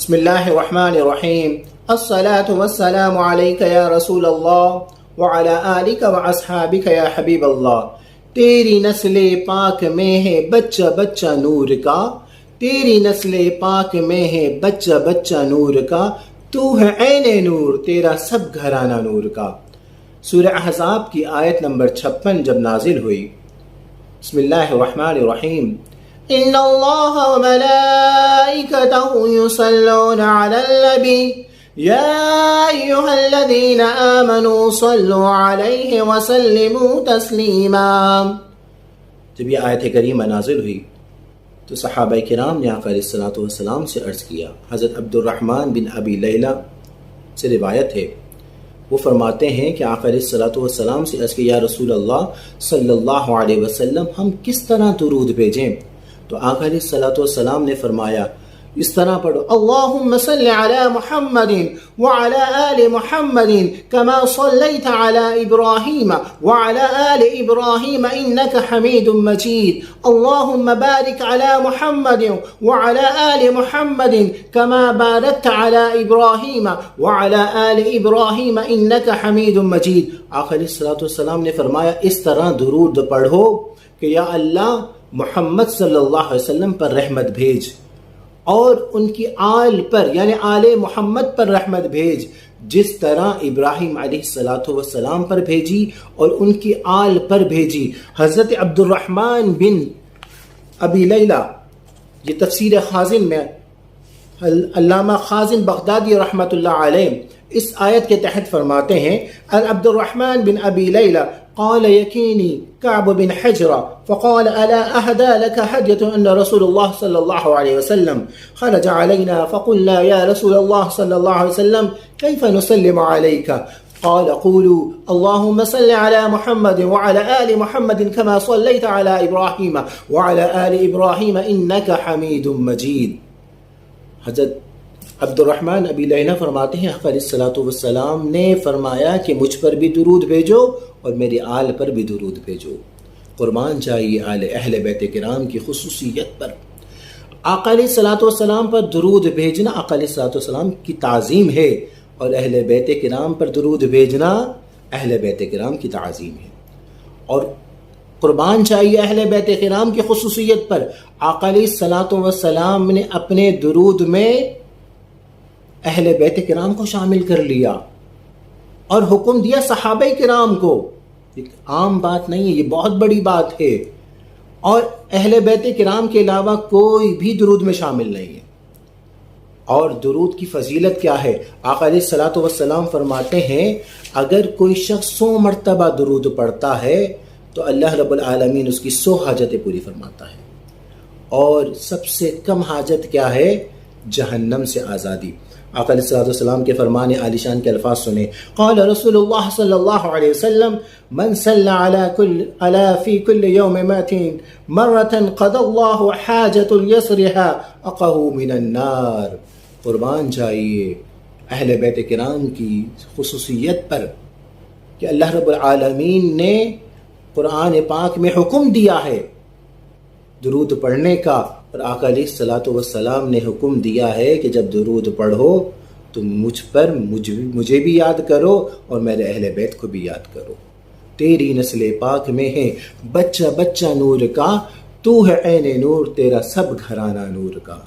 بسم اللہ الرحمن الرحیم الصلاة والسلام علیک یا رسول اللہ وعلی آلک واصحابک یا حبیب اللہ۔ تیری نسل پاک میں ہے بچہ بچہ نور کا، تیری نسل پاک میں ہے بچہ بچہ نور کا، تو ہے عین نور تیرا سب گھرانہ نور کا۔ سورہ احزاب کی آیت نمبر 56 جب نازل ہوئی، بسم اللہ الرحمن الرحیم، ان اللہ وملائکتہ یصلون علی النبی یا ایہا الذین آمنوا صلوا علیہ وسلموا تسلیما۔ جب یہ آیت کریمہ نازل ہوئی تو صحابہ کرام نے آقا علیہ السلام سے عرض کیا۔ حضرت عبد الرحمن بن ابی لیلہ سے روایت ہے، وہ فرماتے ہیں کہ آقا علیہ السلام سے عرض کیا، یا رسول اللہ صلی اللہ علیہ وسلم ہم کس طرح درود بھیجیں؟ تو آقا علیہ السلام نے فرمایا اس طرح پڑھو، اللہم صلی علی محمد وعلی آل محمد کما صلیت علی ابراہیم وعلی آل ابراہیم انک حمید مجید، اللہم بارک علی محمد وعلی آل محمد کما بارکت علی ابراہیم وعلی آل ابراہیم انک حمید مجید۔ آقا علیہ السلام نے فرمایا اس طرح درود پڑھو کہ یا اللہ محمد صلی اللہ علیہ وسلم پر رحمت بھیج اور ان کی آل پر یعنی آل محمد پر رحمت بھیج، جس طرح ابراہیم علیہ السلام پر بھیجی اور ان کی آل پر بھیجی۔ حضرت عبد الرحمن بن ابی لیلہ، یہ تفسیر خازن میں علامہ خازن بغدادی رحمۃ اللہ علیہ اس آیت کے تحت فرماتے ہیں، عبد الرحمن بن ابی لیلہ قال يكيني كعب بن حجرة فقال ألا أهدى لك هدية أن رسول الله صلى الله عليه وسلم خرج علينا فقلنا يا رسول الله صلى الله عليه وسلم كيف نسلم عليك؟ قال قولوا اللهم صل على محمد وعلى آل محمد كما صليت على إبراهيم وعلى آل إبراهيم إنك حميد مجيد۔ حضرت عبد الرحمن ابی لیلہ فرماتے ہیں آقا علیہ السلام نے فرمایا کہ مجھ پر بھی درود بھیجو اور میری آل پر بھی درود بھیجو۔ قربان چاہیے اہل بیت کرام کی خصوصیت پر۔ آقا علیہ السلام پر درود بھیجنا آقا علیہ السلام کی تعظیم ہے، اور اہل بیت کرام پر درود بھیجنا اہل بیت کرام کی تعظیم ہے۔ اور قربان چاہیے اہل بیت کرام کی خصوصیت پر، آقا علیہ السلام نے اپنے درود میں اہل بیت کرام کو شامل کر لیا اور حکم دیا صحابہ کرام کو۔ ایک عام بات نہیں ہے، یہ بہت بڑی بات ہے، اور اہل بیت کرام کے علاوہ کوئی بھی درود میں شامل نہیں ہے۔ اور درود کی فضیلت کیا ہے؟ آقا علیہ السلام فرماتے ہیں اگر کوئی شخص 100 مرتبہ درود پڑھتا ہے تو اللہ رب العالمین اس کی 100 حاجتیں پوری فرماتا ہے، اور سب سے کم حاجت کیا ہے؟ جہنم سے آزادی۔ آقا علیہ السلام کے فرمان عالی شان کے الفاظ سنیں، قال رسول اللہ صلی اللہ علیہ وسلم من صلی علی فی کل یوم 200 مرۃ قضى اللہ حاجۃ یسرها اقہ من النار۔ قربان چاہیے اہل بیت کرام کی خصوصیت پر کہ اللہ رب العالمین نے قرآن پاک میں حکم دیا ہے درود پڑھنے کا، اور آقا علیہ السلام نے حکم دیا ہے کہ جب درود پڑھو تو مجھے بھی یاد کرو اور میرے اہل بیت کو بھی یاد کرو۔ تیری نسل پاک میں ہے بچہ بچہ نور کا، تو ہے عین نور تیرا سب گھرانہ نور کا۔